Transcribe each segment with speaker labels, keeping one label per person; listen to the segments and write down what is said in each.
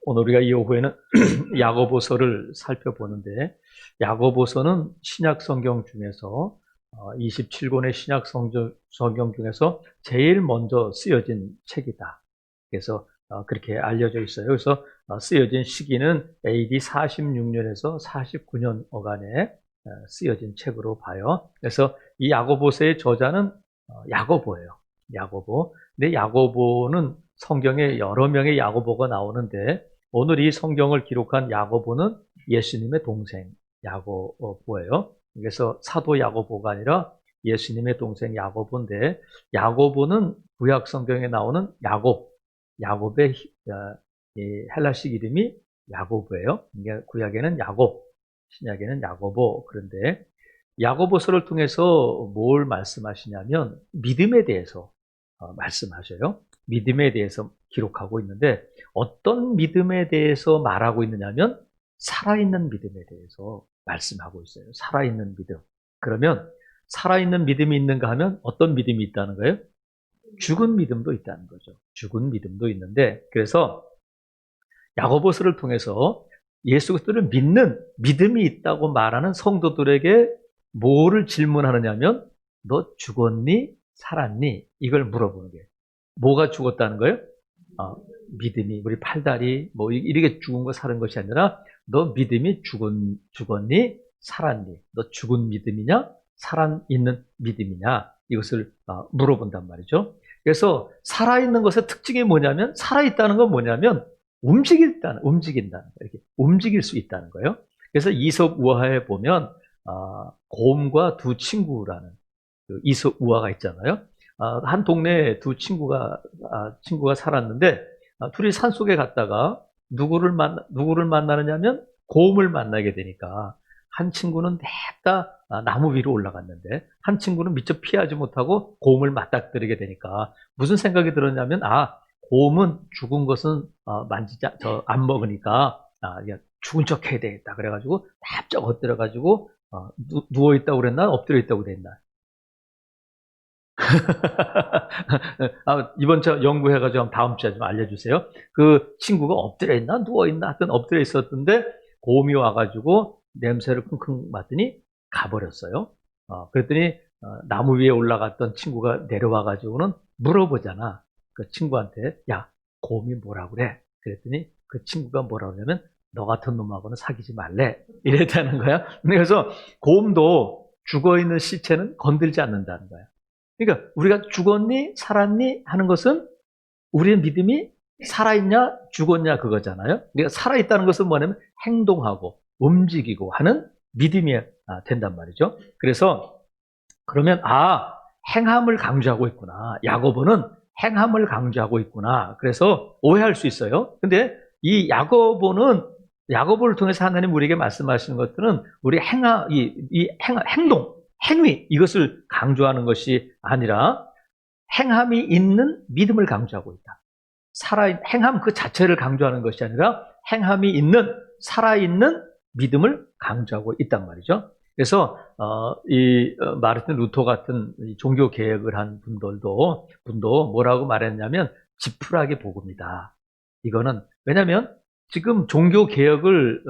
Speaker 1: 오늘 우리가 이 오후에는 야고보서를 살펴보는데, 야고보서는 신약 성경 중에서 27권의 신약 성경 중에서 제일 먼저 쓰여진 책이다. 그래서 그렇게 알려져 있어요. 그래서 쓰여진 시기는 AD 46년에서 49년 어간에 쓰여진 책으로 봐요. 그래서 이 야고보서의 저자는 야고보예요. 야고보. 근데 야고보는 성경에 여러 명의 야고보가 나오는데, 오늘 이 성경을 기록한 야고보는 예수님의 동생 야고보예요. 그래서 사도 야고보가 아니라 예수님의 동생 야고보인데, 야고보는 구약 성경에 나오는 야곱의 헬라식 이름이 야고보예요. 구약에는 야곱, 신약에는 야고보. 그런데 야고보서를 통해서 뭘 말씀하시냐면 믿음에 대해서 말씀하셔요. 믿음에 대해서 기록하고 있는데, 어떤 믿음에 대해서 말하고 있느냐면 살아있는 믿음에 대해서 말씀하고 있어요. 살아있는 믿음. 그러면 살아있는 믿음이 있는가 하면 어떤 믿음이 있다는 거예요? 죽은 믿음도 있다는 거죠. 죽은 믿음도 있는데, 그래서 야고보서를 통해서 예수 그리스도를 믿는 믿음이 있다고 말하는 성도들에게 뭐를 질문하느냐면, 너 죽었니? 살았니? 이걸 물어보는 거예요. 뭐가 죽었다는 거예요? 믿음이, 우리 팔다리 뭐 이렇게 죽은 거 사는 것이 아니라, 너 믿음이 죽었니? 살았니? 너 죽은 믿음이냐? 살아있는 믿음이냐? 이것을 물어본단 말이죠. 그래서 살아있는 것의 특징이 뭐냐면, 살아있다는 건 뭐냐면 움직인다는 거예요. 이렇게 움직일 수 있다는 거예요. 그래서 이솝 우화에 보면 곰과 두 친구라는 그 이솝 우화가 있잖아요. 한 동네에 두 친구가 살았는데, 둘이 산속에 갔다가 누구를 만나느냐면 곰을 만나게 되니까, 한 친구는 냅다 나무 위로 올라갔는데 한 친구는 미처 피하지 못하고 곰을 맞닥뜨리게 되니까 무슨 생각이 들었냐면, 곰은 죽은 것은 안 먹으니까 죽은 척 해야 되겠다. 그래가지고 납작 엎드려가지고 누워있다고 그랬나? 엎드려 있다고 그랬나? 이번 주 연구해가지고 다음 주에 좀 알려주세요. 그 친구가 엎드려 있나? 누워있나? 하여튼 엎드려 있었던데 곰이 와가지고 냄새를 킁킁 맡더니 가버렸어요. 그랬더니 나무 위에 올라갔던 친구가 내려와가지고는 물어보잖아. 그 친구한테, 야, 곰이 뭐라 그래? 그랬더니 그 친구가 뭐라 그러냐면, 너 같은 놈하고는 사귀지 말래. 이랬다는 거야. 그래서 곰도 죽어있는 시체는 건들지 않는다는 거야. 그러니까 우리가 죽었니? 살았니? 하는 것은 우리의 믿음이 살아있냐? 죽었냐? 그거잖아요. 그러니까 살아있다는 것은 뭐냐면 행동하고 움직이고 하는 믿음이 된단 말이죠. 그래서 그러면 행함을 강조하고 있구나. 야고보는 행함을 강조하고 있구나. 그래서 오해할 수 있어요. 근데 이 야고보를 통해서 하나님 우리에게 말씀하시는 것들은 우리 행동, 행위, 이것을 강조하는 것이 아니라 행함이 있는 믿음을 강조하고 있다. 행함 그 자체를 강조하는 것이 아니라 행함이 있는, 살아있는 믿음을 강조하고 있단 말이죠. 그래서 마르틴 루터 같은 종교 개혁을 한 분도 뭐라고 말했냐면 지푸라기 복음이다. 이거는 왜냐하면 지금 종교 개혁을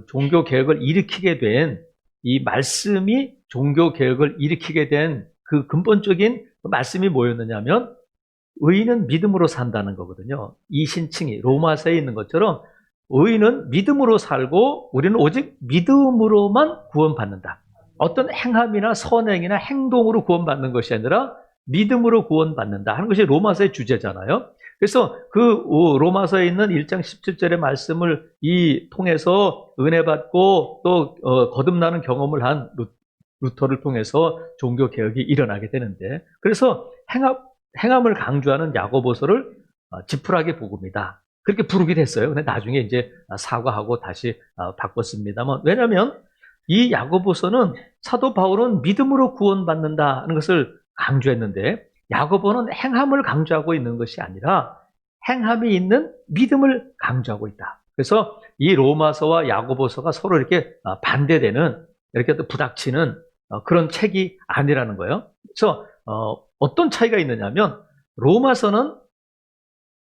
Speaker 1: 종교 개혁을 일으키게 된 이 말씀이, 종교 개혁을 일으키게 된 그 근본적인 말씀이 뭐였느냐면, 의인은 믿음으로 산다는 거거든요. 이 신칭이 로마서에 있는 것처럼 의인은 믿음으로 살고 우리는 오직 믿음으로만 구원받는다. 어떤 행함이나 선행이나 행동으로 구원받는 것이 아니라 믿음으로 구원받는다 하는 것이 로마서의 주제잖아요. 그래서 그 로마서에 있는 1장 17절의 말씀을 통해서 은혜 받고 또 거듭나는 경험을 한 루터를 통해서 종교 개혁이 일어나게 되는데, 그래서 행함을 강조하는 야고보서를 지푸라기 복음이다, 그렇게 부르기도 했어요. 근데 나중에 이제 사과하고 다시 바꿨습니다만, 왜냐하면 이 야고보서는 사도 바울은 믿음으로 구원받는다 하는 것을 강조했는데, 야고보는 행함을 강조하고 있는 것이 아니라 행함이 있는 믿음을 강조하고 있다. 그래서 이 로마서와 야고보서가 서로 이렇게 반대되는, 이렇게 또 부닥치는 그런 책이 아니라는 거예요. 그래서 어떤 차이가 있느냐면, 로마서는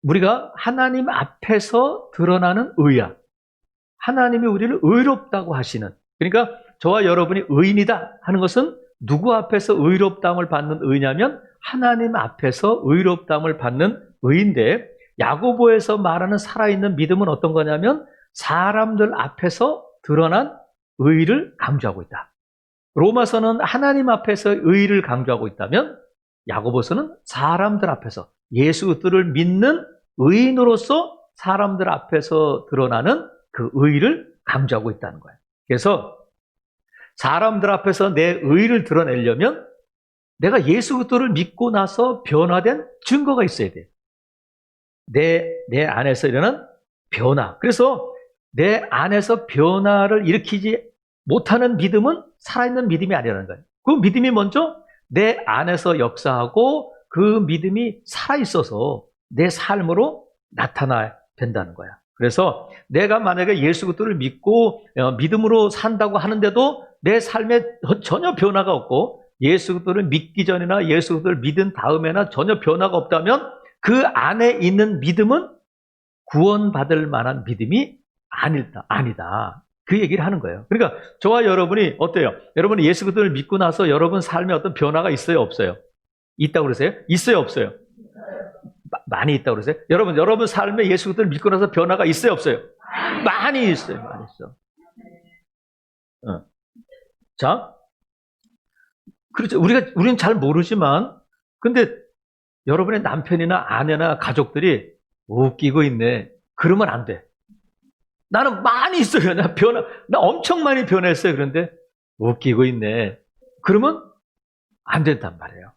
Speaker 1: 우리가 하나님 앞에서 드러나는 의야. 하나님이 우리를 의롭다고 하시는, 그러니까 저와 여러분이 의인이다 하는 것은 누구 앞에서 의롭다함을 받는 의냐면 하나님 앞에서 의롭다함을 받는 의인데, 야고보에서 말하는 살아있는 믿음은 어떤 거냐면 사람들 앞에서 드러난 의를 강조하고 있다. 로마서는 하나님 앞에서 의를 강조하고 있다면 야고보서는 사람들 앞에서 예수 그리스도를 믿는 의인으로서 사람들 앞에서 드러나는 그 의를 강조하고 있다는 거예요. 그래서 사람들 앞에서 내 의를 드러내려면 내가 예수 그리스도를 믿고 나서 변화된 증거가 있어야 돼요. 내 안에서 일어난 변화. 그래서 내 안에서 변화를 일으키지 못하는 믿음은 살아있는 믿음이 아니라는 거예요. 그 믿음이 먼저 내 안에서 역사하고 그 믿음이 살아있어서 내 삶으로 나타나야 된다는 거야. 그래서 내가 만약에 예수 그리스도를 믿고 믿음으로 산다고 하는데도 내 삶에 전혀 변화가 없고 예수 그리스도를 믿기 전이나 예수 그리스도를 믿은 다음에나 전혀 변화가 없다면 그 안에 있는 믿음은 구원받을 만한 믿음이 아니다. 그 얘기를 하는 거예요. 그러니까 저와 여러분이 어때요? 여러분이 예수 그리스도를 믿고 나서 여러분 삶에 어떤 변화가 있어요, 없어요? 있다고 그러세요? 있어요, 없어요? 많이 있다고 그러세요? 여러분 삶에 예수 그리스도를 믿고 나서 변화가 있어요, 없어요? 많이 있어요. 많이 있어. 자, 그렇죠. 우리는 잘 모르지만, 근데 여러분의 남편이나 아내나 가족들이 웃기고 있네. 그러면 안 돼. 나는 많이 있어요. 나 엄청 많이 변했어요. 그런데 웃기고 있네. 그러면 안 된단 말이에요.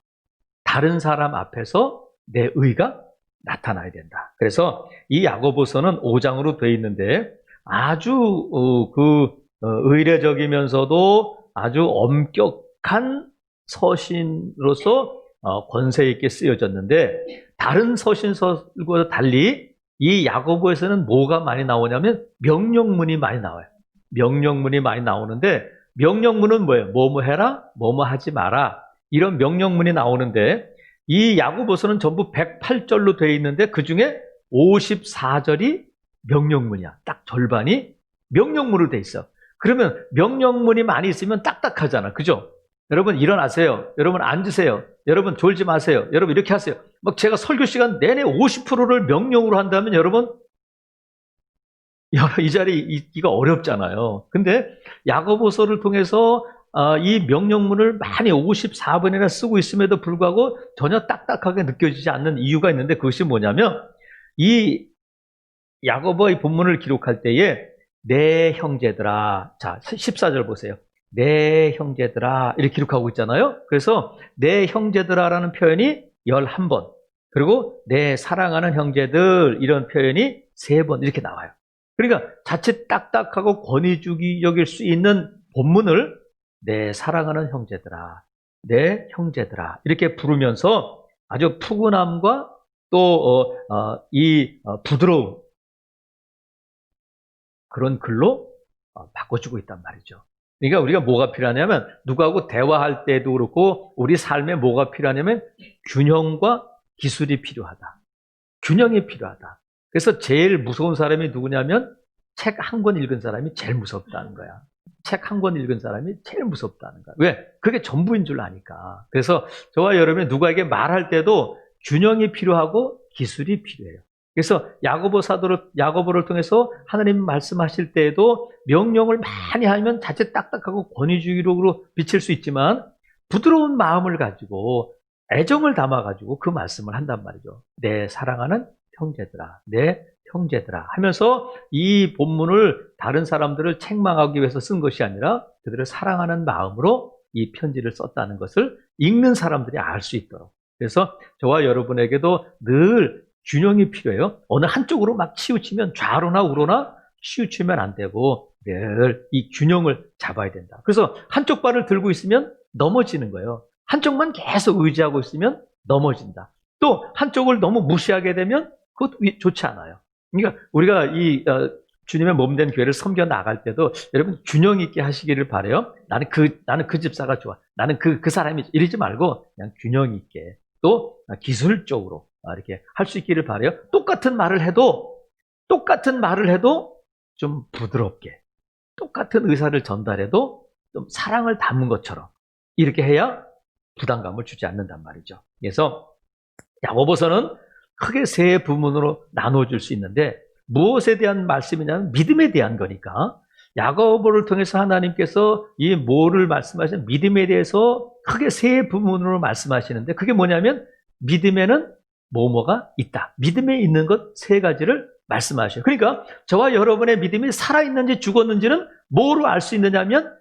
Speaker 1: 다른 사람 앞에서 내 의가 나타나야 된다. 그래서 이 야고보서는 5장으로 되어 있는데 아주 의례적이면서도 아주 엄격한 서신으로서 권세 있게 쓰여졌는데, 다른 서신서들과 달리 이 야고보에서는 뭐가 많이 나오냐면 명령문이 많이 나와요. 명령문이 많이 나오는데, 명령문은 뭐예요? 뭐뭐 해라, 뭐뭐 하지 마라, 이런 명령문이 나오는데, 이 야고보서는 전부 108절로 되어 있는데 그 중에 54절이 명령문이야. 딱 절반이 명령문으로 되어 있어. 그러면 명령문이 많이 있으면 딱딱하잖아. 그죠? 여러분 일어나세요. 여러분 앉으세요. 여러분 졸지 마세요. 여러분 이렇게 하세요. 막 제가 설교 시간 내내 50%를 명령으로 한다면 여러분 이 자리에 있기가 어렵잖아요. 근데 야고보서를 통해서 이 명령문을 많이 54번이나 쓰고 있음에도 불구하고 전혀 딱딱하게 느껴지지 않는 이유가 있는데, 그것이 뭐냐면 이 야고보의 본문을 기록할 때에 내 형제들아, 자 14절 보세요. 내 형제들아 이렇게 기록하고 있잖아요. 그래서 내 형제들아라는 표현이 11번, 그리고 내 사랑하는 형제들 이런 표현이 3번 이렇게 나와요. 그러니까 자칫 딱딱하고 권위주의적일 수 있는 본문을 내 사랑하는 형제들아, 내 형제들아 이렇게 부르면서 아주 푸근함과 또 부드러운 그런 글로 바꿔주고 있단 말이죠. 그러니까 우리가 뭐가 필요하냐면, 누구하고 대화할 때도 그렇고 우리 삶에 뭐가 필요하냐면 균형과 기술이 필요하다. 균형이 필요하다. 그래서 제일 무서운 사람이 누구냐면 책 한 권 읽은 사람이 제일 무섭다는 거야. 책 한 권 읽은 사람이 제일 무섭다는 거야. 왜? 그게 전부인 줄 아니까. 그래서 저와 여러분이 누구에게 말할 때도 균형이 필요하고 기술이 필요해요. 그래서 야고보를 통해서 하나님 말씀하실 때에도 명령을 많이 하면 자칫 딱딱하고 권위주의로 비칠 수 있지만 부드러운 마음을 가지고 애정을 담아가지고 그 말씀을 한단 말이죠. 내 사랑하는 형제들아, 내 형제들아 하면서 이 본문을 다른 사람들을 책망하기 위해서 쓴 것이 아니라 그들을 사랑하는 마음으로 이 편지를 썼다는 것을 읽는 사람들이 알 수 있도록. 그래서 저와 여러분에게도 늘 균형이 필요해요. 어느 한쪽으로 막 치우치면 좌로나 우로나 치우치면 안 되고 늘 이 균형을 잡아야 된다. 그래서 한쪽 발을 들고 있으면 넘어지는 거예요. 한쪽만 계속 의지하고 있으면 넘어진다. 또 한쪽을 너무 무시하게 되면 그것도 좋지 않아요. 그러니까 우리가 주님의 몸된 교회를 섬겨 나갈 때도 여러분 균형 있게 하시기를 바라요. 나는 그 집사가 좋아. 나는 그 사람이 이러지 말고 그냥 균형 있게 또 기술적으로 이렇게 할 수 있기를 바라요. 똑같은 말을 해도 좀 부드럽게, 똑같은 의사를 전달해도 좀 사랑을 담은 것처럼 이렇게 해야 부담감을 주지 않는단 말이죠. 그래서 야고보서는 크게 세 부문으로 나눠줄 수 있는데 무엇에 대한 말씀이냐면 믿음에 대한 거니까 야고보를 통해서 하나님께서 이 뭐를 말씀하시는 믿음에 대해서 크게 세 부문으로 말씀하시는데 그게 뭐냐면 믿음에는 뭐뭐가 있다. 믿음에 있는 것 세 가지를 말씀하셔요. 그러니까 저와 여러분의 믿음이 살아있는지 죽었는지는 뭐로 알 수 있느냐면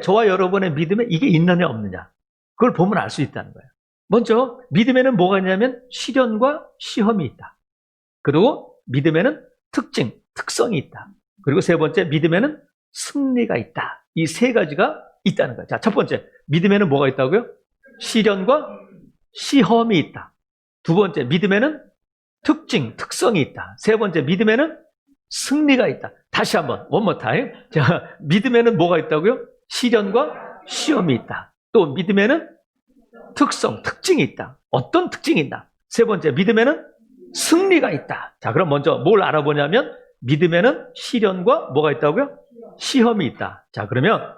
Speaker 1: 저와 여러분의 믿음에 이게 있느냐 없느냐 그걸 보면 알 수 있다는 거예요. 먼저 믿음에는 뭐가 있냐면 시련과 시험이 있다. 그리고 믿음에는 특성이 있다. 그리고 세 번째 믿음에는 승리가 있다. 이 세 가지가 있다는 거예요. 자, 첫 번째 믿음에는 뭐가 있다고요? 시련과 시험이 있다. 두 번째 믿음에는 특성이 있다. 세 번째 믿음에는 승리가 있다. 다시 한번 one more time. 자, 믿음에는 뭐가 있다고요? 시련과 시험이 있다. 또 믿음에는 특징이 있다. 어떤 특징이 있다. 세 번째 믿음에는 승리가 있다. 자, 그럼 먼저 뭘 알아보냐면 믿음에는 시련과 뭐가 있다고요? 시험이 있다. 자, 그러면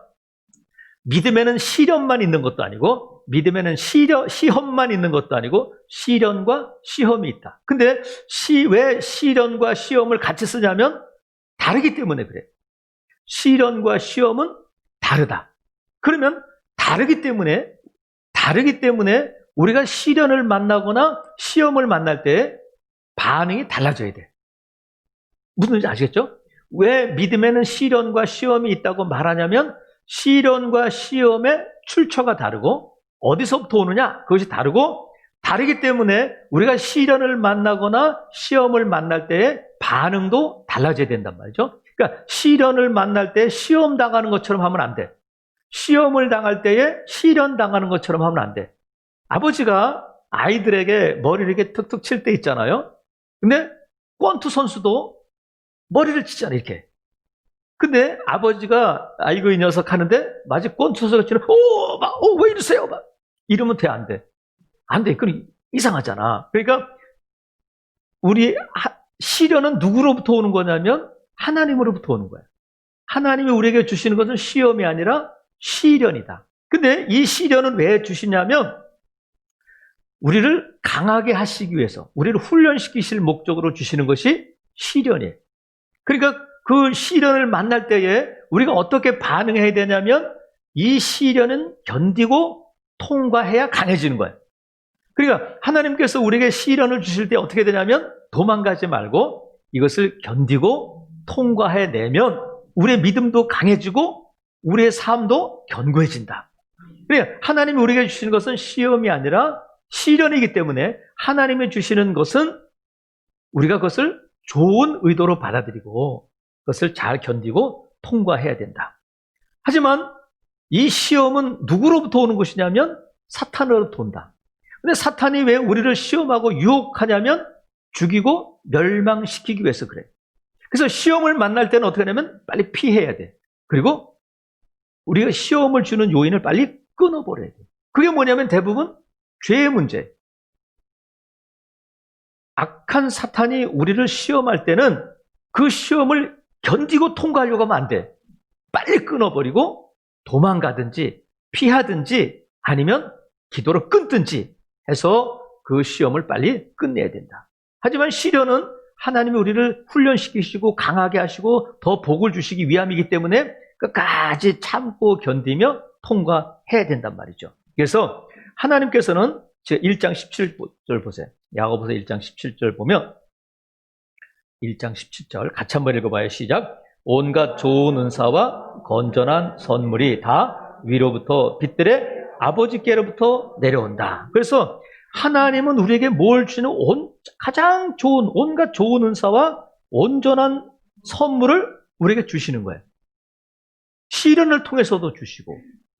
Speaker 1: 믿음에는 시련만 있는 것도 아니고 믿음에는 시험만 있는 것도 아니고 시련과 시험이 있다. 근데 왜 시련과 시험을 같이 쓰냐면 다르기 때문에 그래. 시련과 시험은 다르다. 그러면 다르기 때문에 우리가 시련을 만나거나 시험을 만날 때 반응이 달라져야 돼. 무슨 말인지 아시겠죠? 왜 믿음에는 시련과 시험이 있다고 말하냐면 시련과 시험의 출처가 다르고 어디서부터 오느냐? 그것이 다르기 때문에 우리가 시련을 만나거나 시험을 만날 때의 반응도 달라져야 된단 말이죠. 그러니까 시련을 만날 때 시험 당하는 것처럼 하면 안 돼. 시험을 당할 때에 시련 당하는 것처럼 하면 안 돼. 아버지가 아이들에게 머리를 이렇게 툭툭 칠 때 있잖아요. 근데 권투 선수도 머리를 치잖아요, 이렇게. 근데 아버지가 아이고 이 녀석 하는데 마치 권투 선수가 치는 왜 이러세요? 막 이러면 돼, 안 돼? 안 돼. 그럼 이상하잖아. 그러니까 우리 시련은 누구로부터 오는 거냐면 하나님으로부터 오는 거야. 하나님이 우리에게 주시는 것은 시험이 아니라 시련이다. 근데 이 시련은 왜 주시냐면 우리를 강하게 하시기 위해서, 우리를 훈련시키실 목적으로 주시는 것이 시련이에요. 그러니까 그 시련을 만날 때에 우리가 어떻게 반응해야 되냐면 이 시련은 견디고 통과해야 강해지는 거예요. 그러니까 하나님께서 우리에게 시련을 주실 때 어떻게 되냐면 도망가지 말고 이것을 견디고 통과해내면 우리의 믿음도 강해지고 우리의 삶도 견고해진다. 그러니까 하나님이 우리에게 주시는 것은 시험이 아니라 시련이기 때문에 하나님이 주시는 것은 우리가 그것을 좋은 의도로 받아들이고 그것을 잘 견디고 통과해야 된다. 하지만 이 시험은 누구로부터 오는 것이냐면 사탄으로부터 온다. 근데 사탄이 왜 우리를 시험하고 유혹하냐면 죽이고 멸망시키기 위해서 그래. 그래서 시험을 만날 때는 어떻게 하냐면 빨리 피해야 돼. 그리고 우리가 시험을 주는 요인을 빨리 끊어버려야 돼. 그게 뭐냐면 대부분 죄의 문제. 악한 사탄이 우리를 시험할 때는 그 시험을 견디고 통과하려고 하면 안 돼. 빨리 끊어버리고 도망가든지 피하든지 아니면 기도로 끊든지 해서 그 시험을 빨리 끝내야 된다. 하지만 시련은 하나님이 우리를 훈련시키시고 강하게 하시고 더 복을 주시기 위함이기 때문에 끝까지 참고 견디며 통과해야 된단 말이죠. 그래서 하나님께서는 1장 17절 보세요. 야고보서 1장 17절 보면 1장 17절 같이 한번 읽어봐요. 시작. 온갖 좋은 은사와 건전한 선물이 다 위로부터 빛들의 아버지께로부터 내려온다. 그래서 하나님은 우리에게 뭘 주는 가장 좋은 온갖 좋은 은사와 온전한 선물을 우리에게 주시는 거예요. 시련을 통해서도 주시고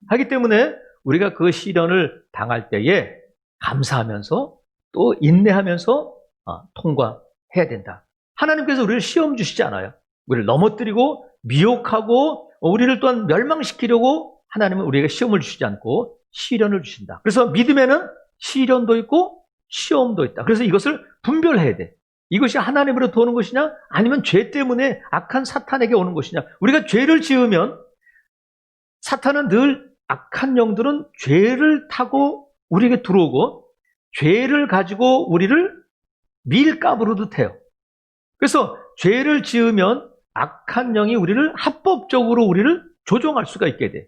Speaker 1: 하기 때문에 우리가 그 시련을 당할 때에 감사하면서 또 인내하면서 통과해야 된다. 하나님께서 우리를 시험 주시지 않아요. 우리를 넘어뜨리고 미혹하고 우리를 또한 멸망시키려고 하나님은 우리에게 시험을 주시지 않고 시련을 주신다. 그래서 믿음에는 시련도 있고 시험도 있다. 그래서 이것을 분별해야 돼. 이것이 하나님으로부터 오는 것이냐 아니면 죄 때문에 악한 사탄에게 오는 것이냐. 우리가 죄를 지으면 사탄은 늘 악한 영들은 죄를 타고 우리에게 들어오고 죄를 가지고 우리를 밀가부르도 해요. 그래서 죄를 지으면 악한 영이 우리를 합법적으로 우리를 조종할 수가 있게 돼.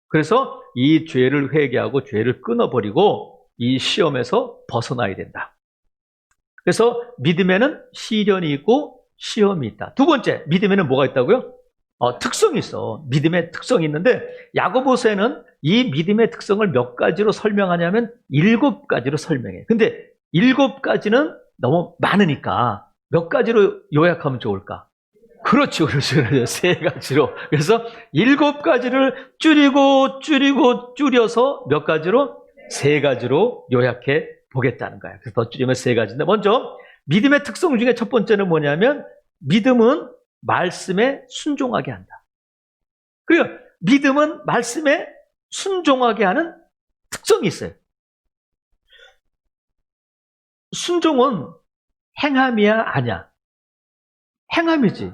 Speaker 1: 그래서 이 죄를 회개하고 죄를 끊어버리고 이 시험에서 벗어나야 된다. 그래서 믿음에는 시련이 있고 시험이 있다. 두 번째, 믿음에는 뭐가 있다고요? 특성이 있어. 믿음의 특성이 있는데 야고보서에는 이 믿음의 특성을 몇 가지로 설명하냐면 7가지로 설명해. 근데 7가지는 너무 많으니까 몇 가지로 요약하면 좋을까? 그렇죠. 3가지로. 그래서 7가지를 줄여서 몇 가지로? 3가지로 요약해 보겠다는 거예요. 그래서 더 줄이면 3가지인데 먼저 믿음의 특성 중에 첫 번째는 뭐냐면 믿음은 말씀에 순종하게 한다. 그리고 믿음은 말씀에 순종하게 하는 특성이 있어요. 순종은 행함이야 아니야? 행함이지.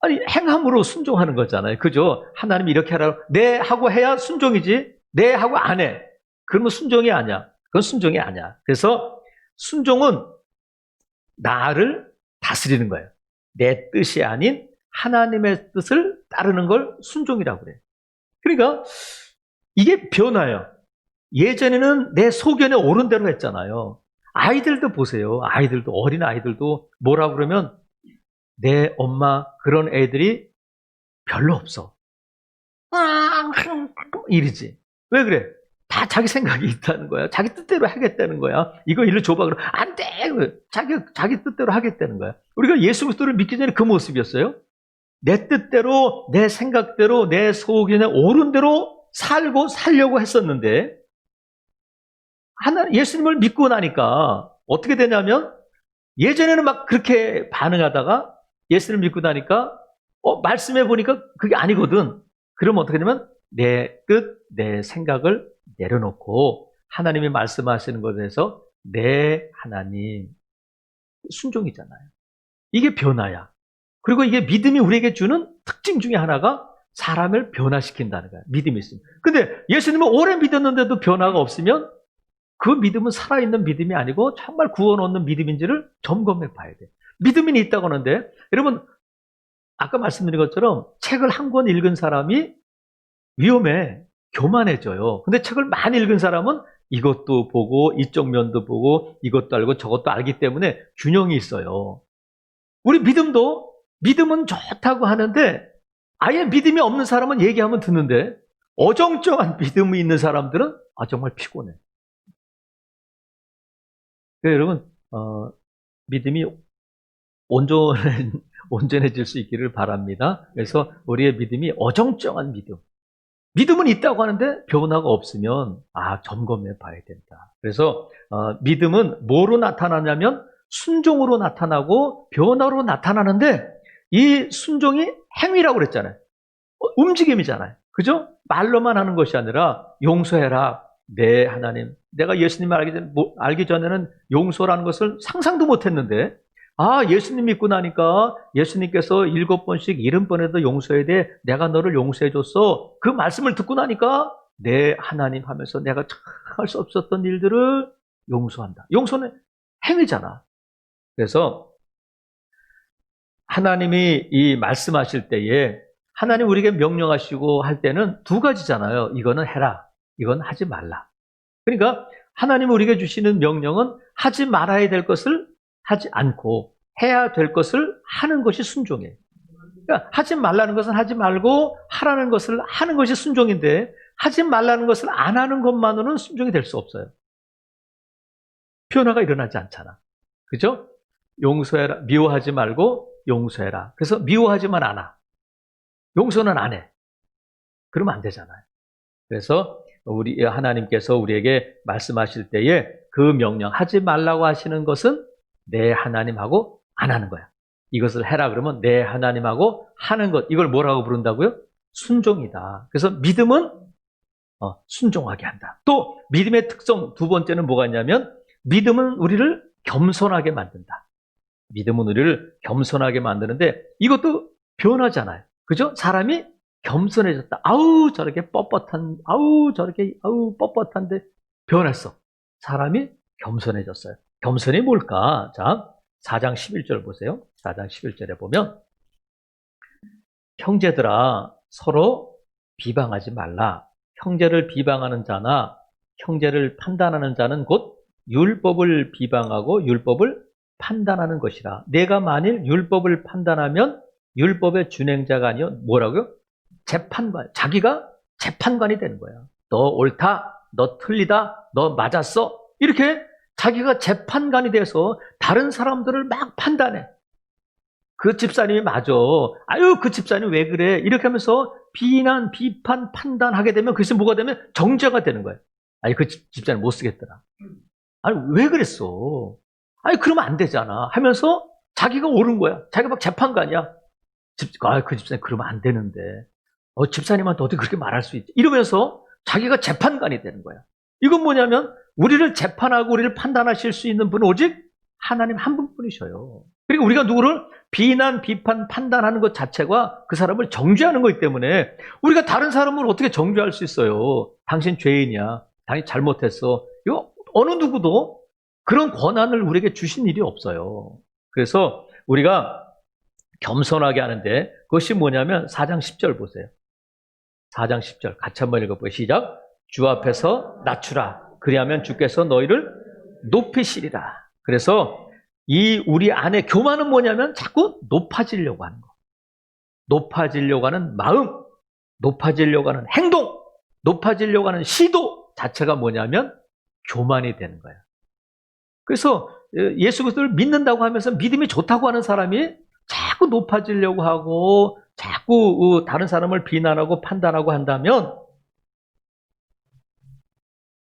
Speaker 1: 아니 행함으로 순종하는 거잖아요. 그죠? 하나님이 이렇게 하라고 네 하고 해야 순종이지. 네 하고 안 해. 그러면 순종이 아니야. 그건 순종이 아니야. 그래서 순종은 나를 다스리는 거예요. 내 뜻이 아닌 하나님의 뜻을 따르는 걸 순종이라고 그래요. 그러니까 이게 변화예요. 예전에는 내 소견에 옳은 대로 했잖아요. 아이들도 보세요. 아이들도 어린 아이들도 뭐라고 그러면 내 엄마 그런 애들이 별로 없어. 이러지. 왜 그래? 다 자기 생각이 있다는 거야. 자기 뜻대로 하겠다는 거야. 이거 일로 줘봐. 그러면 안 돼. 자기 뜻대로 하겠다는 거야. 우리가 예수 그리스도를 믿기 전에 그 모습이었어요. 내 뜻대로, 내 생각대로, 내 소견에 옳은 대로 살고 살려고 했었는데 예수님을 믿고 나니까 어떻게 되냐면 예전에는 막 그렇게 반응하다가 예수를 믿고 나니까 말씀해 보니까 그게 아니거든. 그러면 어떻게 되냐면 내 뜻, 내 생각을 내려놓고 하나님이 말씀하시는 것에 대해서 내 하나님 순종이잖아요. 이게 변화야. 그리고 이게 믿음이 우리에게 주는 특징 중에 하나가 사람을 변화시킨다는 거야. 믿음이 있으면. 근데 예수님을 오래 믿었는데도 변화가 없으면 그 믿음은 살아있는 믿음이 아니고 정말 구원 얻는 믿음인지를 점검해 봐야 돼. 믿음이 있다고 하는데 여러분 아까 말씀드린 것처럼 책을 한 권 읽은 사람이 위험해. 교만해져요. 근데 책을 많이 읽은 사람은 이것도 보고 이쪽 면도 보고 이것도 알고 저것도 알기 때문에 균형이 있어요. 우리 믿음은 좋다고 하는데 아예 믿음이 없는 사람은 얘기하면 듣는데 어정쩡한 믿음이 있는 사람들은 정말 피곤해. 그래서 여러분 믿음이 온전해질 수 있기를 바랍니다. 그래서 우리의 믿음이 어정쩡한 믿음은 있다고 하는데 변화가 없으면 점검해 봐야 된다. 그래서 믿음은 뭐로 나타나냐면 순종으로 나타나고 변화로 나타나는데 이 순종이 행위라고 그랬잖아요. 움직임이잖아요. 그죠? 말로만 하는 것이 아니라 용서해라. 네, 하나님. 내가 예수님을 알기 전에는 용서라는 것을 상상도 못했는데 예수님 믿고 나니까 예수님께서 7번씩 70번에도 용서해야 돼. 내가 너를 용서해줬어. 그 말씀을 듣고 나니까 네, 하나님 하면서 내가 할 수 없었던 일들을 용서한다. 용서는 행위잖아. 그래서 하나님이 이 말씀하실 때에 하나님 우리에게 명령하시고 할 때는 2가지잖아요. 이거는 해라. 이건 하지 말라. 그러니까 하나님 우리에게 주시는 명령은 하지 말아야 될 것을 하지 않고 해야 될 것을 하는 것이 순종이에요. 그러니까 하지 말라는 것은 하지 말고 하라는 것을 하는 것이 순종인데 하지 말라는 것을 안 하는 것만으로는 순종이 될 수 없어요. 변화가 일어나지 않잖아. 그죠? 용서해라. 미워하지 말고 용서해라. 그래서 미워하지만 않아. 용서는 안 해. 그러면 안 되잖아요. 그래서 우리 하나님께서 우리에게 말씀하실 때에 그 명령 하지 말라고 하시는 것은 내 하나님하고 안 하는 거야. 이것을 해라 그러면 내 하나님하고 하는 것. 이걸 뭐라고 부른다고요? 순종이다. 그래서 믿음은 순종하게 한다. 또 믿음의 특성 2번째는 뭐가 있냐면 믿음은 우리를 겸손하게 만든다. 믿음은 우리를 겸손하게 만드는데 이것도 변하잖아요. 그죠? 사람이 겸손해졌다. 아우 저렇게 뻣뻣한, 아우 저렇게 아우 뻣뻣한데 변했어. 사람이 겸손해졌어요. 겸손이 뭘까? 자, 4장 11절 보세요. 4장 11절에 보면 형제들아 서로 비방하지 말라. 형제를 비방하는 자나 형제를 판단하는 자는 곧 율법을 비방하고 율법을 판단하는 것이라. 내가 만일 율법을 판단하면 율법의 준행자가 아니요 뭐라고요? 재판관. 자기가 재판관이 되는 거야. 너 옳다, 너 틀리다, 너 맞았어. 이렇게 자기가 재판관이 돼서 다른 사람들을 막 판단해. 그 집사님이 맞아. 아유 그 집사님 왜 그래. 이렇게 하면서 비난, 비판, 판단하게 되면 그것이 뭐가 되면 정죄가 되는 거예요. 아니 그 집사님 못 쓰겠더라. 아니 왜 그랬어. 아니 그러면 안 되잖아 하면서 자기가 옳은 거야. 자기가 막 재판관이야. 그 집사님 그러면 안 되는데. 집사님한테 어떻게 그렇게 말할 수 있지? 이러면서 자기가 재판관이 되는 거야. 이건 뭐냐면 우리를 재판하고 우리를 판단하실 수 있는 분은 오직 하나님 한 분뿐이셔요. 그리고 우리가 누구를 비난, 비판, 판단하는 것 자체가 그 사람을 정죄하는 거기 때문에 우리가 다른 사람을 어떻게 정죄할 수 있어요? 당신 죄인이야. 당신 잘못했어. 이거 어느 누구도 그런 권한을 우리에게 주신 일이 없어요. 그래서 우리가 겸손하게 하는데 그것이 뭐냐면 4장 10절 보세요. 4장 10절 같이 한번 읽어보세요. 시작. 주 앞에서 낮추라. 그리하면 주께서 너희를 높이시리라. 그래서 이 우리 안에 교만은 뭐냐면 자꾸 높아지려고 하는 거. 높아지려고 하는 마음, 높아지려고 하는 행동, 높아지려고 하는 시도 자체가 뭐냐면 교만이 되는 거예요. 그래서 예수 그리스도를 믿는다고 하면서 믿음이 좋다고 하는 사람이 자꾸 높아지려고 하고 자꾸 다른 사람을 비난하고 판단하고 한다면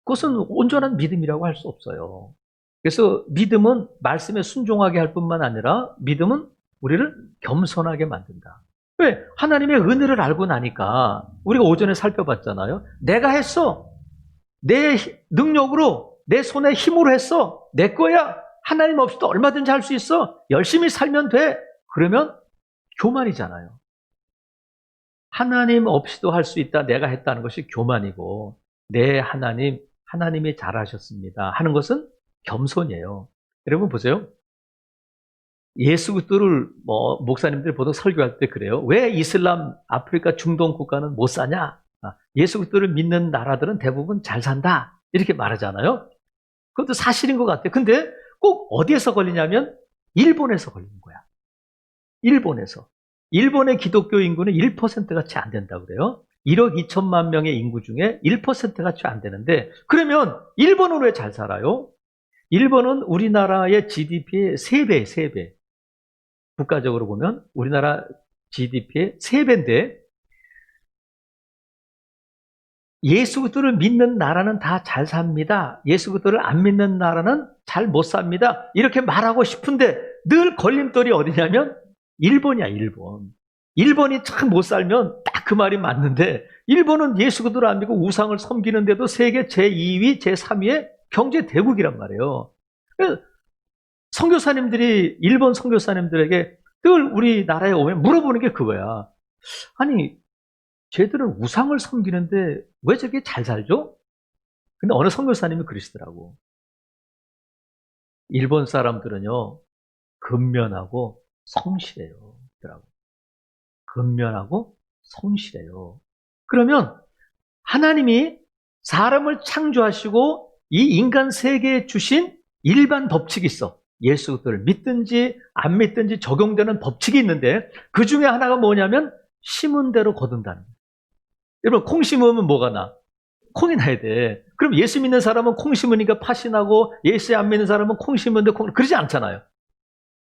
Speaker 1: 그것은 온전한 믿음이라고 할 수 없어요. 그래서 믿음은 말씀에 순종하게 할 뿐만 아니라 믿음은 우리를 겸손하게 만든다. 왜? 하나님의 은혜를 알고 나니까 우리가 오전에 살펴봤잖아요. 내가 했어. 내 능력으로 내 손에 힘으로 했어. 내 거야. 하나님 없이도 얼마든지 할 수 있어. 열심히 살면 돼. 그러면 교만이잖아요. 하나님 없이도 할 수 있다. 내가 했다는 것이 교만이고 내 하나님이 잘하셨습니다 하는 것은 겸손이에요. 여러분 보세요. 예수 그리스도를 목사님들이 보통 설교할 때 그래요. 왜 이슬람, 아프리카, 중동 국가는 못 사냐? 예수 그리스도를 믿는 나라들은 대부분 잘 산다. 이렇게 말하잖아요. 그것도 사실인 것 같아요. 근데 꼭 어디에서 걸리냐면 일본에서 걸리는 거야. 일본에서. 일본의 기독교 인구는 1%가 채 안 된다고 그래요. 1억 2천만 명의 인구 중에 1%가 채 안 되는데 그러면 일본은 왜 잘 살아요? 일본은 우리나라의 GDP의 3배, 3배. 국가적으로 보면 우리나라 GDP의 3배인데 예수 그리스도를 믿는 나라는 다 잘 삽니다. 예수 그리스도를 안 믿는 나라는 잘 못 삽니다. 이렇게 말하고 싶은데 늘 걸림돌이 어디냐면 일본이야, 일본. 일본이 참 못 살면 딱 그 말이 맞는데 일본은 예수 그리스도를 안 믿고 우상을 섬기는데도 세계 제2위, 제3위의 경제 대국이란 말이에요. 선교사님들이 일본 선교사님들에게 늘 우리나라에 오면 물어보는 게 그거야. 아니 쟤들은 우상을 섬기는데 왜 저렇게 잘 살죠? 근데 어느 선교사님이 그러시더라고. 일본 사람들은요 근면하고 성실해요. 근면하고 성실해요. 그러면 하나님이 사람을 창조하시고 이 인간 세계에 주신 일반 법칙이 있어. 예수 그리스도를 믿든지 안 믿든지 적용되는 법칙이 있는데 그 중에 하나가 뭐냐면 심은 대로 거둔다는 거예요. 여러분 콩 심으면 뭐가 나? 콩이 나야 돼. 그럼 예수 믿는 사람은 콩 심으니까 팥이 나고 예수 안 믿는 사람은 콩 심으는데 그러지 않잖아요.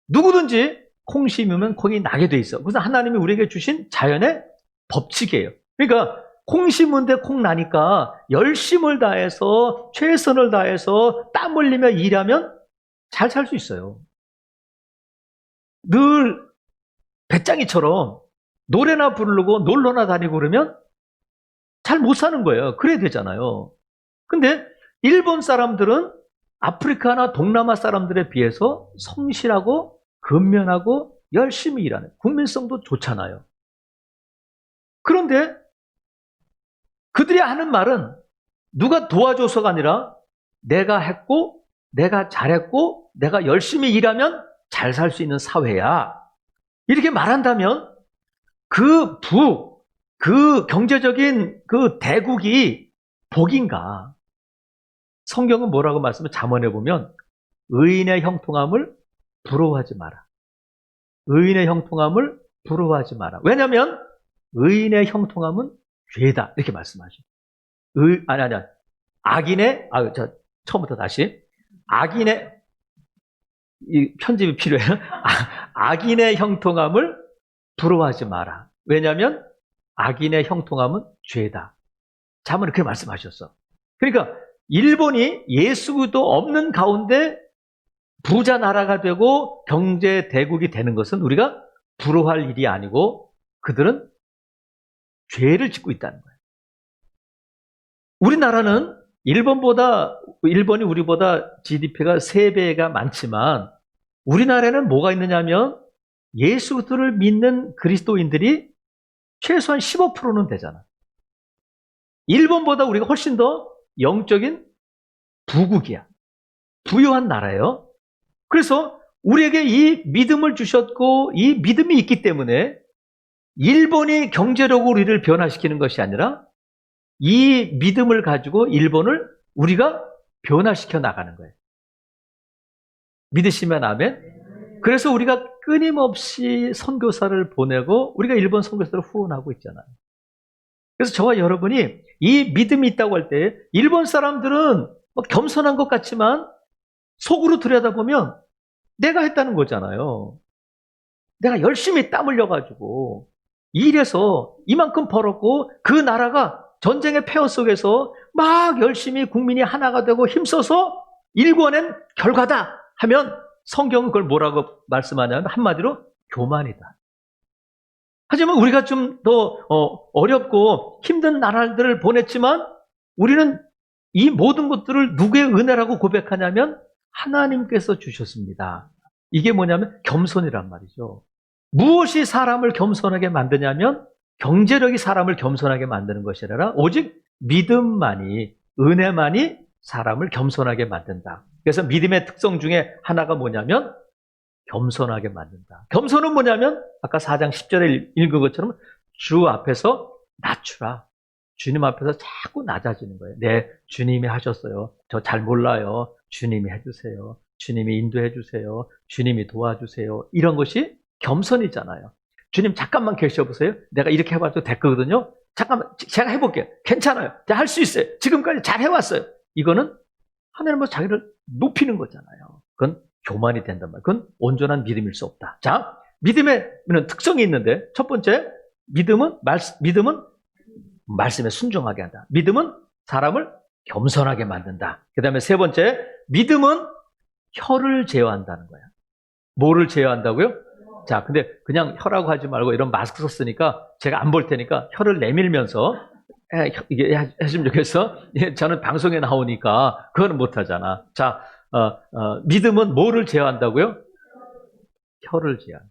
Speaker 1: 누구든지 콩 심으면 콩이 나게 돼 있어. 그래서 하나님이 우리에게 주신 자연의 법칙이에요. 그러니까 콩 심은데 콩 나니까 열심을 다해서 최선을 다해서 땀 흘리며 일하면 잘 살 수 있어요. 늘 배짱이처럼 노래나 부르고 놀러나 다니고 그러면 잘 못 사는 거예요. 그래야 되잖아요. 근데 일본 사람들은 아프리카나 동남아 사람들에 비해서 성실하고 근면하고 열심히 일하는, 국민성도 좋잖아요. 그런데 그들이 하는 말은 누가 도와줘서가 아니라 내가 했고, 내가 잘했고, 내가 열심히 일하면 잘 살 수 있는 사회야. 이렇게 말한다면 그 경제적인 그 대국이 복인가? 성경은 뭐라고 말씀을 잠언해 보면 의인의 형통함을 부러워하지 마라. 의인의 형통함을 부러워하지 마라. 왜냐하면 의인의 형통함은 죄다. 이렇게 말씀하죠. 아니. 처음부터 다시. 이 편집이 필요해요. 악인의 형통함을 부러워하지 마라. 왜냐하면 악인의 형통함은 죄다. 잠언은 그렇게 말씀하셨어. 그러니까 일본이 예수도 없는 가운데 부자 나라가 되고 경제 대국이 되는 것은 우리가 부러워할 일이 아니고 그들은 죄를 짓고 있다는 거예요. 우리나라는 일본이 우리보다 GDP가 3배가 많지만 우리나라에는 뭐가 있느냐면 예수를 믿는 그리스도인들이 최소한 15%는 되잖아. 일본보다 우리가 훨씬 더 영적인 부국이야. 부유한 나라예요. 그래서 우리에게 이 믿음을 주셨고 이 믿음이 있기 때문에 일본이 경제력으로 우리를 변화시키는 것이 아니라 이 믿음을 가지고 일본을 우리가 변화시켜 나가는 거예요. 믿으시면 아멘? 그래서 우리가 끊임없이 선교사를 보내고 우리가 일본 선교사를 후원하고 있잖아요. 그래서 저와 여러분이 이 믿음이 있다고 할 때 일본 사람들은 겸손한 것 같지만 속으로 들여다보면 내가 했다는 거잖아요. 내가 열심히 땀 흘려가지고 일해서 이만큼 벌었고 그 나라가 전쟁의 폐허 속에서 막 열심히 국민이 하나가 되고 힘써서 일궈낸 결과다 하면 성경은 그걸 뭐라고 말씀하냐면 한마디로 교만이다. 하지만 우리가 좀 더 어렵고 힘든 나라들을 보냈지만 우리는 이 모든 것들을 누구의 은혜라고 고백하냐면 하나님께서 주셨습니다. 이게 뭐냐면 겸손이란 말이죠. 무엇이 사람을 겸손하게 만드냐면 경제력이 사람을 겸손하게 만드는 것이 아니라 오직 믿음만이, 은혜만이 사람을 겸손하게 만든다. 그래서 믿음의 특성 중에 하나가 뭐냐면 겸손하게 만든다. 겸손은 뭐냐면 아까 4장 10절에 읽은 것처럼 주 앞에서 낮추라. 주님 앞에서 자꾸 낮아지는 거예요. 네, 주님이 하셨어요. 저 잘 몰라요. 주님이 해주세요. 주님이 인도해 주세요. 주님이 도와주세요. 이런 것이 겸손이잖아요. 주님 잠깐만 계셔보세요. 내가 이렇게 해봐도 됐거든요. 잠깐만 제가 해볼게요. 괜찮아요. 제가 할 수 있어요. 지금까지 잘 해왔어요. 이거는 하나님은 자기를 높이는 거잖아요. 그건 교만이 된단 말이에요. 그건 온전한 믿음일 수 없다. 자, 믿음에는 특성이 있는데 첫 번째, 믿음은 말씀에 순종하게 한다. 믿음은 사람을 겸손하게 만든다. 그 다음에 세 번째, 믿음은 혀를 제어한다는 거야. 뭐를 제어한다고요? 자, 근데 그냥 혀라고 하지 말고 이런 마스크 썼으니까 제가 안 볼 테니까 혀를 내밀면서 이게 했으면 좋겠어. 저는 방송에 나오니까 그거는 못하잖아. 자, 믿음은 뭐를 제어한다고요? 혀를 제어한다.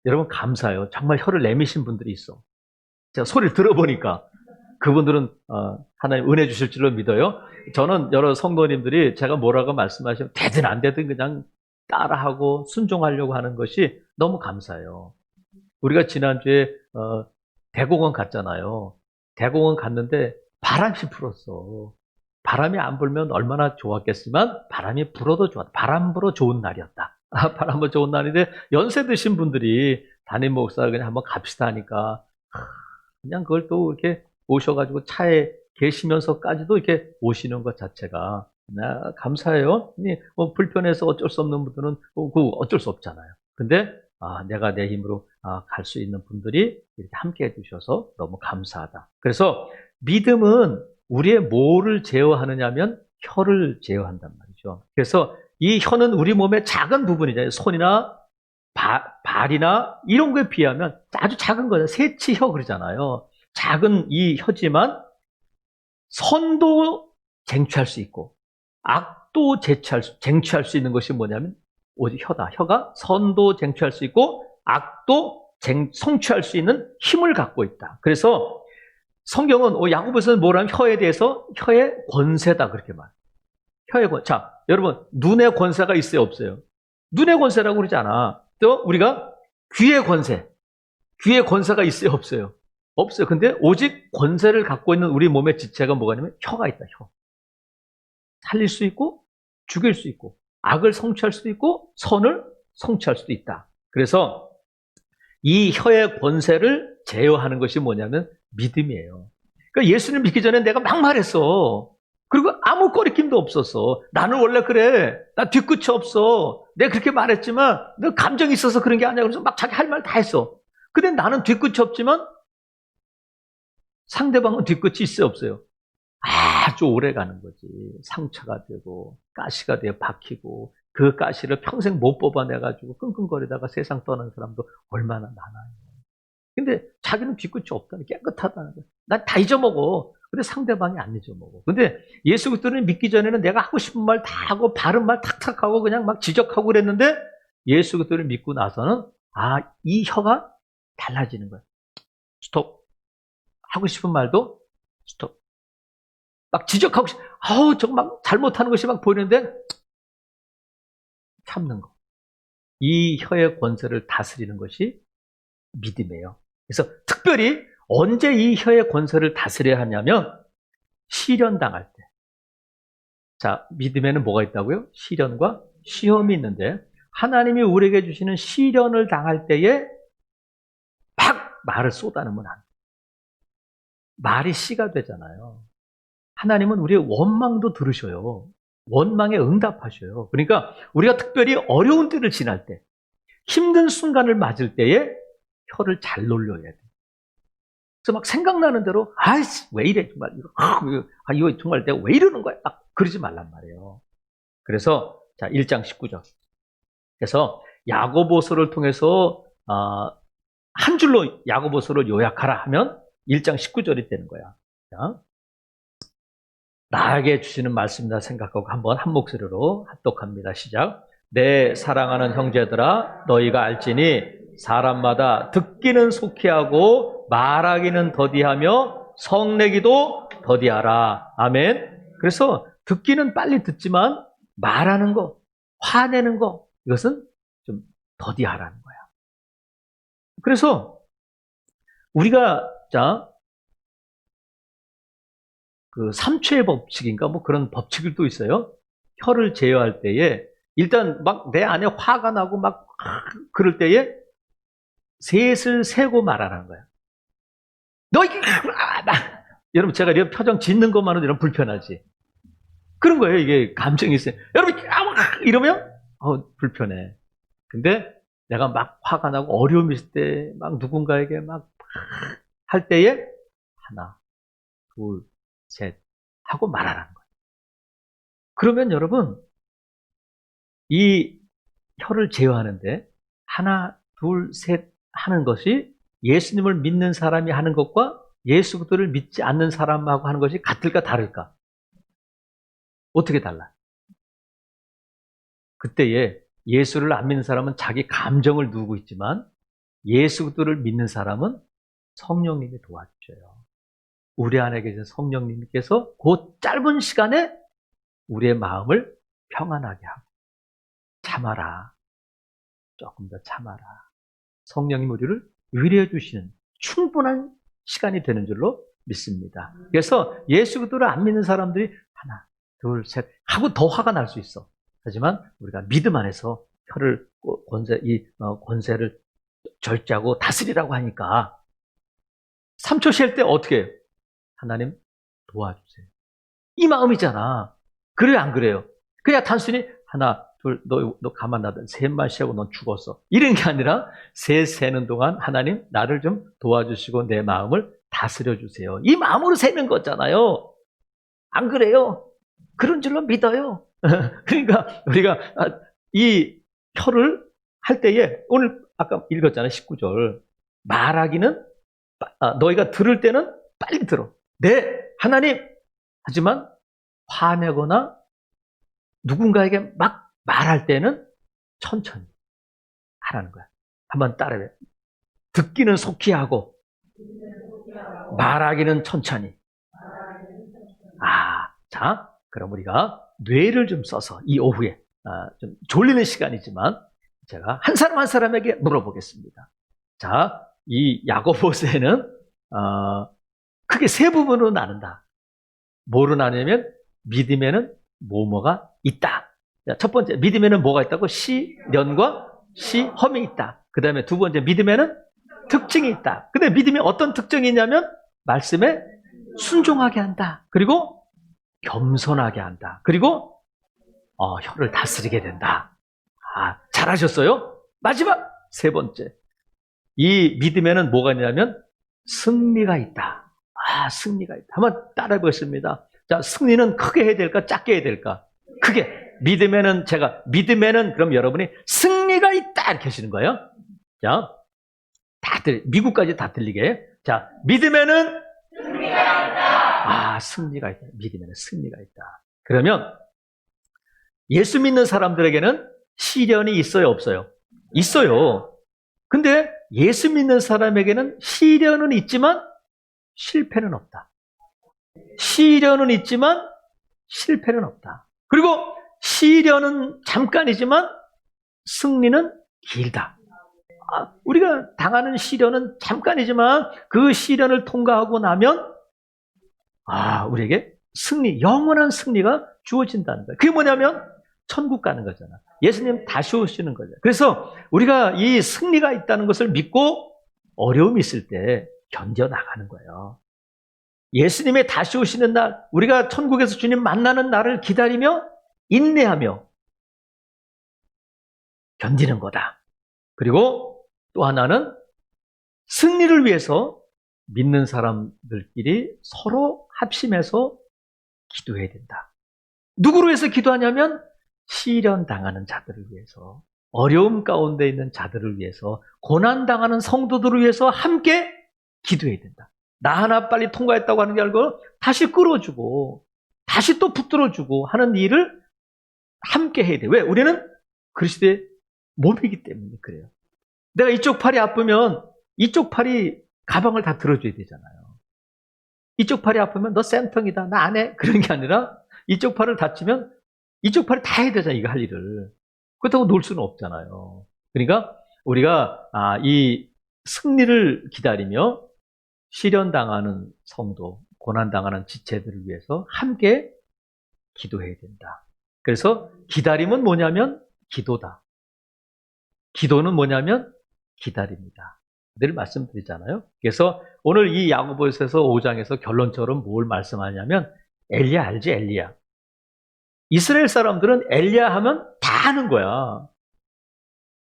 Speaker 1: 여러분 감사해요. 정말 혀를 내미신 분들이 있어. 제가 소리를 들어보니까 그분들은 하나님 은혜 주실 줄로 믿어요. 저는 여러 성도님들이 제가 뭐라고 말씀하시면 되든 안 되든 그냥 따라하고 순종하려고 하는 것이 너무 감사해요. 우리가 지난주에 대공원 갔잖아요. 대공원 갔는데 바람이 불었어. 바람이 안 불면 얼마나 좋았겠지만 바람이 불어도 좋았다. 바람 불어 좋은 날이었다. 바람 불어 좋은 날인데 연세 드신 분들이 담임 목사 그냥 한번 갑시다 하니까 그냥 그걸 또 이렇게 오셔가지고 차에 계시면서까지도 이렇게 오시는 것 자체가 감사해요. 불편해서 어쩔 수 없는 분들은 어쩔 수 없잖아요. 근데 내가 내 힘으로 갈 수 있는 분들이 이렇게 함께 해주셔서 너무 감사하다. 그래서 믿음은 우리의 뭐를 제어하느냐면 혀를 제어한단 말이죠. 그래서 이 혀는 우리 몸의 작은 부분이잖아요. 손이나 발이나 이런 거에 비하면 아주 작은 거죠. 새치혀 그러잖아요. 작은 이 혀지만 선도 쟁취할 수 있고 악도 악도 쟁취할 수 있는 것이 뭐냐면 오직 혀다. 혀가 선도 쟁취할 수 있고 악도 성취할 수 있는 힘을 갖고 있다. 그래서 성경은 야고보서는 뭐라면 혀에 대해서 혀의 권세다 그렇게 말해요. 혀의 권세. 자, 여러분 눈의 권세가 있어요, 없어요? 눈의 권세라고 그러지 않아. 또 우리가 귀의 권세. 귀의 권세가 있어요, 없어요? 없어요. 근데 오직 권세를 갖고 있는 우리 몸의 지체가 뭐냐면 혀가 있다, 혀. 살릴 수 있고 죽일 수 있고 악을 성취할 수도 있고 선을 성취할 수도 있다. 그래서 이 혀의 권세를 제어하는 것이 뭐냐면 믿음이에요. 그러니까 예수님 믿기 전에 내가 막 말했어. 그리고 아무 거리낌도 없었어. 나는 원래 그래. 나 뒤끝이 없어. 내가 그렇게 말했지만 너 감정이 있어서 그런 게 아니야. 그래서 막 자기 할 말 다 했어. 근데 나는 뒤끝이 없지만 상대방은 뒤끝이 있어요, 없어요? 아주 오래 가는 거지. 상처가 되고 가시가 되어 박히고 그 가시를 평생 못 뽑아내가지고 끙끙거리다가 세상 떠난 사람도 얼마나 많아요. 근데 자기는 뒤끝이 없다는, 깨끗하다는 거야. 난 다 잊어먹어. 근데 상대방이 안 잊어먹어. 근데 예수 그리스도를 믿기 전에는 내가 하고 싶은 말 다 하고 바른 말 탁탁 하고 그냥 막 지적하고 그랬는데 예수 그리스도를 믿고 나서는 이 혀가 달라지는 거야. 스톱. 하고 싶은 말도 스톱. 막 지적하고 정말 잘못하는 것이 막 보이는데 참는 거. 이 혀의 권세를 다스리는 것이 믿음이에요. 그래서 특별히 언제 이 혀의 권세를 다스려야 하냐면 시련당할 때. 자, 믿음에는 뭐가 있다고요? 시련과 시험이 있는데 하나님이 우리에게 주시는 시련을 당할 때에 막 말을 쏟아내면 안 돼. 말이 씨가 되잖아요. 하나님은 우리의 원망도 들으셔요. 원망에 응답하셔요. 그러니까 우리가 특별히 어려운 때를 지날 때, 힘든 순간을 맞을 때에 혀를 잘 놀려야 돼. 그래서 막 생각나는 대로 아이씨 왜 이래 정말 이거 정말 내가 왜 이러는 거야? 딱 그러지 말란 말이에요. 그래서 자 1장 19절. 그래서 야고보서를 통해서 한 줄로 야고보서를 요약하라 하면 1장 19절이 되는 거야. 자, 나에게 주시는 말씀이다 생각하고 한번 한 목소리로 합독합니다. 시작. 내 사랑하는 형제들아 너희가 알지니 사람마다 듣기는 속히 하고 말하기는 더디하며 성내기도 더디하라. 아멘. 그래서 듣기는 빨리 듣지만 말하는 거, 화내는 거 이것은 좀 더디하라는 거야. 그래서 우리가 그 삼초의 법칙인가 뭐 그런 법칙이 또 있어요. 혀를 제어할 때에 일단 막 내 안에 화가 나고 막 그럴 때에 셋을 세고 말하라는 거야. 너 이게 여러분 제가 이런 표정 짓는 것만으로도 이런 불편하지. 그런 거예요. 이게 감정이 있어요. 여러분 이러면 불편해. 근데 내가 막 화가 나고 어려움이 있을 때 막 누군가에게 막 할 때에 하나, 둘, 셋 하고 말하라는 거예요. 그러면 여러분 이 혀를 제어하는데 하나, 둘, 셋 하는 것이 예수님을 믿는 사람이 하는 것과 예수 그리스도를 믿지 않는 사람하고 하는 것이 같을까 다를까? 어떻게 달라? 그때에 예수를 안 믿는 사람은 자기 감정을 누르고 있지만 예수 그리스도를 믿는 사람은 성령님이 도와주셔요. 우리 안에 계신 성령님께서 그 짧은 시간에 우리의 마음을 평안하게 하고 참아라. 조금 더 참아라. 성령님 우리를 위로해 주시는 충분한 시간이 되는 줄로 믿습니다. 그래서 예수 그리스도를 안 믿는 사람들이 하나, 둘, 셋 하고 더 화가 날 수 있어. 하지만 우리가 믿음 안에서 혀를 권세를 절제하고 다스리라고 하니까 3초 쉴 때 어떻게 해요? 하나님 도와주세요. 이 마음이잖아. 그래요, 안 그래요? 그냥 단순히 하나, 둘, 너 가만 놔둬. 셋만 쉬고 넌 죽었어. 이런 게 아니라 셋 세는 동안 하나님 나를 좀 도와주시고 내 마음을 다스려 주세요. 이 마음으로 세는 거잖아요. 안 그래요? 그런 줄로 믿어요. 그러니까 우리가 이 혀를 할 때에 오늘 아까 읽었잖아요. 19절. 말하기는 너희가 들을 때는 빨리 들어. 네, 하나님. 하지만 화내거나 누군가에게 막 말할 때는 천천히 하라는 거야. 한번 따라해. 듣기는 속히 하고 말하기는 천천히. 자, 그럼 우리가 뇌를 좀 써서 이 오후에 좀 졸리는 시간이지만 제가 한 사람 한 사람에게 물어보겠습니다. 자, 이 야고보서에는 크게 세 부분으로 나눈다. 뭐로 나누냐면 믿음에는 뭐뭐가 있다. 자, 첫 번째, 믿음에는 뭐가 있다고? 시련과 시험이 있다. 그 다음에 두 번째, 믿음에는 특징이 있다. 근데 믿음이 어떤 특징이 있냐면 말씀에 순종하게 한다. 그리고 겸손하게 한다. 그리고 혀를 다스리게 된다. 잘하셨어요? 마지막 세 번째, 이 믿음에는 뭐가 있냐면 승리가 있다. 승리가 있다. 한번 따라해 보겠습니다. 자, 승리는 크게 해야 될까? 작게 해야 될까? 크게. 믿음에는 그럼 여러분이 승리가 있다 이렇게 하시는 거예요. 자, 미국까지 다 들리게. 자, 믿음에는 승리가 있다. 승리가 있다. 믿음에는 승리가 있다. 그러면 예수 믿는 사람들에게는 시련이 있어요, 없어요? 있어요. 근데 예수 믿는 사람에게는 시련은 있지만 실패는 없다. 시련은 있지만 실패는 없다. 그리고 시련은 잠깐이지만 승리는 길다. 우리가 당하는 시련은 잠깐이지만 그 시련을 통과하고 나면 우리에게 영원한 승리가 주어진다는 거예요. 그게 뭐냐면 천국 가는 거잖아. 예수님 다시 오시는 거죠. 그래서 우리가 이 승리가 있다는 것을 믿고 어려움이 있을 때 견뎌나가는 거예요. 예수님의 다시 오시는 날, 우리가 천국에서 주님 만나는 날을 기다리며 인내하며 견디는 거다. 그리고 또 하나는 승리를 위해서 믿는 사람들끼리 서로 합심해서 기도해야 된다. 누구로 해서 기도하냐면 시련 당하는 자들을 위해서, 어려움 가운데 있는 자들을 위해서, 고난 당하는 성도들을 위해서 함께 기도해야 된다. 나 하나 빨리 통과했다고 하는 게 아니고 다시 끌어주고 다시 또 붙들어주고 하는 일을 함께 해야 돼. 왜? 우리는 그리스도의 몸이기 때문에 그래요. 내가 이쪽 팔이 아프면 이쪽 팔이 가방을 다 들어줘야 되잖아요. 이쪽 팔이 아프면 너 쌤통이다, 나 안 해, 그런 게 아니라 이쪽 팔을 다치면 이쪽 팔이 다 해야 되잖아, 이거 할 일을. 그렇다고 놀 수는 없잖아요. 그러니까 우리가 이 승리를 기다리며 시련당하는 성도, 고난당하는 지체들을 위해서 함께 기도해야 된다. 그래서 기다림은 뭐냐면 기도다. 기도는 뭐냐면 기다립니다. 늘 말씀드리잖아요. 그래서 오늘 이 야고보서에서 5장에서 결론적으로 뭘 말씀하냐면 엘리야 알지? 엘리야. 이스라엘 사람들은 엘리야 하면 다 아는 거야.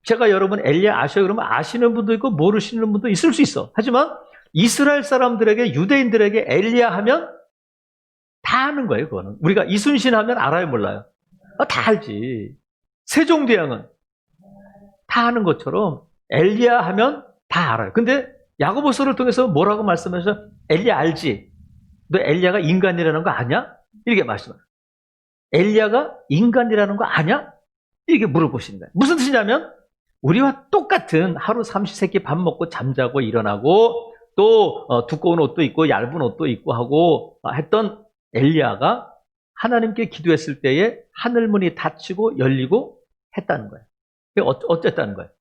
Speaker 1: 제가 여러분 엘리야 아셔요? 그러면 아시는 분도 있고 모르시는 분도 있을 수 있어. 하지만 이스라엘 사람들에게, 유대인들에게 엘리야 하면 다 아는 거예요. 그거는 우리가 이순신 하면 알아요, 몰라요? 다 알지. 세종대왕은 다 아는 것처럼 엘리야 하면 다 알아요. 근데 야고보서를 통해서 뭐라고 말씀하셔서 엘리야 알지? 너 엘리야가 인간이라는 거 아냐? 이렇게 말씀하세요. 엘리야가 인간이라는 거 아냐? 이렇게 물어보시는 거예요. 무슨 뜻이냐면 우리와 똑같은 하루 삼시세끼 밥 먹고 잠자고 일어나고 또 두꺼운 옷도 입고 얇은 옷도 입고 하고 했던 엘리야가 하나님께 기도했을 때에 하늘문이 닫히고 열리고 했다는 거예요. 어쨌다는 거예요.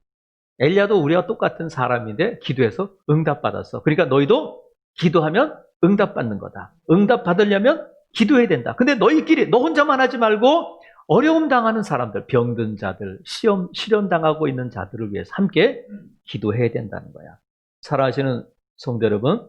Speaker 1: 엘리야도 우리와 똑같은 사람인데 기도해서 응답받았어. 그러니까 너희도 기도하면 응답받는 거다. 응답받으려면 기도해야 된다. 근데 너희끼리, 너 혼자만 하지 말고 어려움 당하는 사람들, 병든 자들, 시련 당하고 있는 자들을 위해서 함께 기도해야 된다는 거야. 살아가시는 성도 여러분,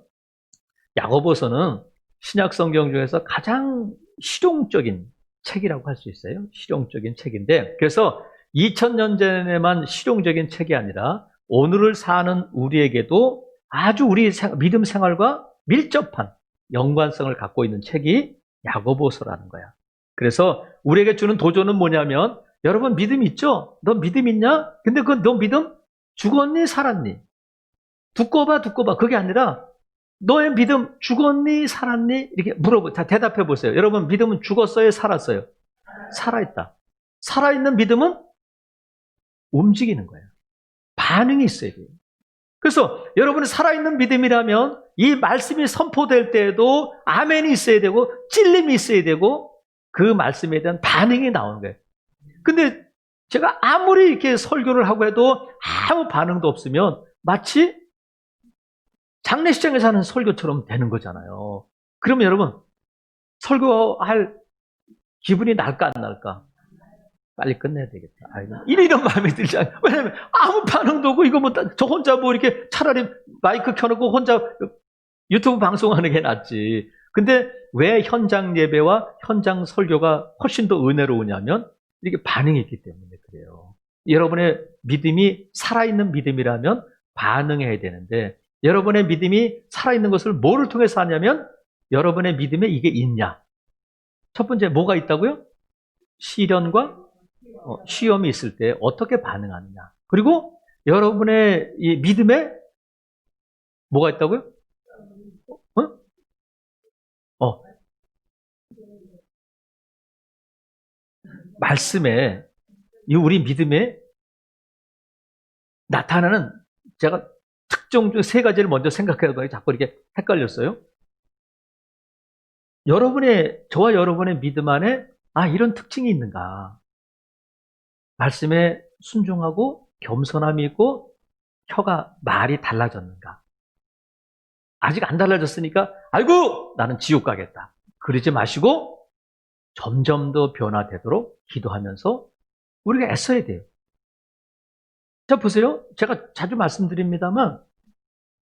Speaker 1: 야고보서는 신약 성경 중에서 가장 실용적인 책이라고 할 수 있어요. 실용적인 책인데, 그래서 2000년 전에만 실용적인 책이 아니라 오늘을 사는 우리에게도 아주 우리 믿음 생활과 밀접한 연관성을 갖고 있는 책이 야고보서라는 거야. 그래서 우리에게 주는 도전은 뭐냐면, 여러분 믿음 있죠? 너 믿음 있냐? 근데 너 믿음 죽었니 살았니? 두꺼봐. 그게 아니라 너의 믿음 죽었니 살았니? 이렇게 자, 대답해 보세요. 여러분 믿음은 죽었어요 살았어요? 살아있다. 살아있는 믿음은 움직이는 거예요. 반응이 있어야 돼요. 그래서 여러분이 살아있는 믿음이라면 이 말씀이 선포될 때에도 아멘이 있어야 되고 찔림이 있어야 되고 그 말씀에 대한 반응이 나오는 거예요. 근데 제가 아무리 이렇게 설교를 하고 해도 아무 반응도 없으면 마치 장례식장에서 하는 설교처럼 되는 거잖아요. 그러면 여러분 설교할 기분이 날까 안 날까? 빨리 끝내야 되겠다. 이런 마음이 들잖아요. 왜냐면 아무 반응도 없고 이거 뭐 저 혼자 뭐 이렇게 차라리 마이크 켜놓고 혼자 유튜브 방송하는 게 낫지. 근데 왜 현장 예배와 현장 설교가 훨씬 더 은혜로우냐면 이게 반응이 있기 때문에 그래요. 여러분의 믿음이 살아있는 믿음이라면 반응해야 되는데 여러분의 믿음이 살아있는 것을 뭐를 통해서 하냐면 여러분의 믿음에 이게 있냐. 첫 번째 뭐가 있다고요? 시련과 시험이 있을 때 어떻게 반응하느냐. 그리고 여러분의 이 믿음에 뭐가 있다고요? 말씀에 이 우리 믿음에 나타나는 제가 특정 중 세 가지를 먼저 생각해보니 자꾸 이렇게 헷갈렸어요. 저와 여러분의 믿음 안에 이런 특징이 있는가. 말씀에 순종하고 겸손함이 있고 말이 달라졌는가. 아직 안 달라졌으니까 아이고 나는 지옥 가겠다. 그러지 마시고 점점 더 변화되도록 기도하면서 우리가 애써야 돼요. 자 보세요. 제가 자주 말씀드립니다만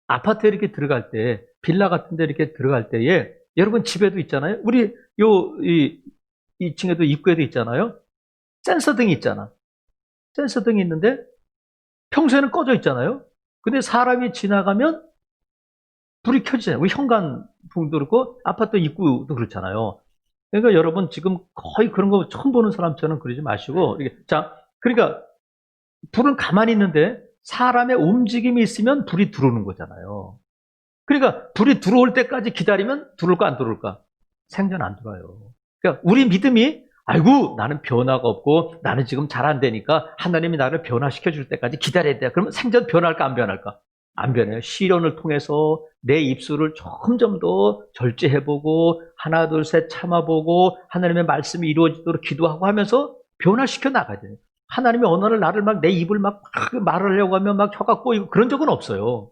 Speaker 1: 아파트에 이렇게 들어갈 때 빌라 같은 데 이렇게 들어갈 때에 여러분 집에도 있잖아요. 우리 이 2층에도 입구에도 있잖아요. 센서등이 있잖아. 센서등이 있는데 평소에는 꺼져 있잖아요. 근데 사람이 지나가면 불이 켜지잖아요. 우리 현관풍도 그렇고 아파트 입구도 그렇잖아요. 그러니까 여러분 지금 거의 그런 거 처음 보는 사람처럼 그러지 마시고 그러니까 불은 가만히 있는데 사람의 움직임이 있으면 불이 들어오는 거잖아요. 그러니까 불이 들어올 때까지 기다리면 들어올까 안 들어올까? 생전 안 들어와요. 그러니까 우리 믿음이 아이고 나는 변화가 없고 나는 지금 잘 안 되니까 하나님이 나를 변화시켜 줄 때까지 기다려야 돼. 그러면 생전 변할까 안 변할까? 안 변해요. 시련을 통해서 내 입술을 점점 더 절제해보고 하나 둘 셋 참아보고 하나님의 말씀이 이루어지도록 기도하고 하면서 변화시켜 나가야 돼요. 하나님이 어느 날 나를 내 입을 말을 하려고 하면 혀가 꼬이고 그런 적은 없어요.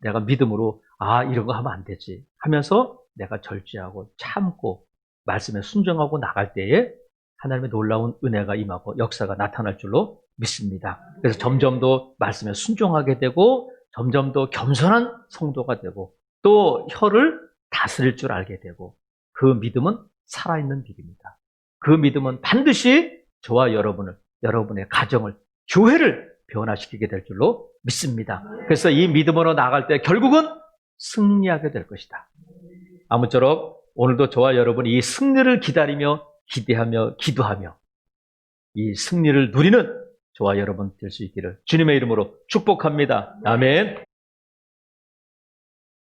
Speaker 1: 내가 믿음으로 이런 거 하면 안 되지 하면서 내가 절제하고 참고 말씀에 순종하고 나갈 때에 하나님의 놀라운 은혜가 임하고 역사가 나타날 줄로 믿습니다. 그래서 점점 더 말씀에 순종하게 되고 점점 더 겸손한 성도가 되고 또 혀를 다스릴 줄 알게 되고 그 믿음은 살아있는 믿음이다. 그 믿음은 반드시 저와 여러분의 가정을, 교회를 변화시키게 될 줄로 믿습니다. 그래서 이 믿음으로 나갈 때 결국은 승리하게 될 것이다. 아무쪼록 오늘도 저와 여러분이 이 승리를 기다리며 기대하며 기도하며 이 승리를 누리는 저와 여러분 될 수 있기를 주님의 이름으로 축복합니다. 아멘.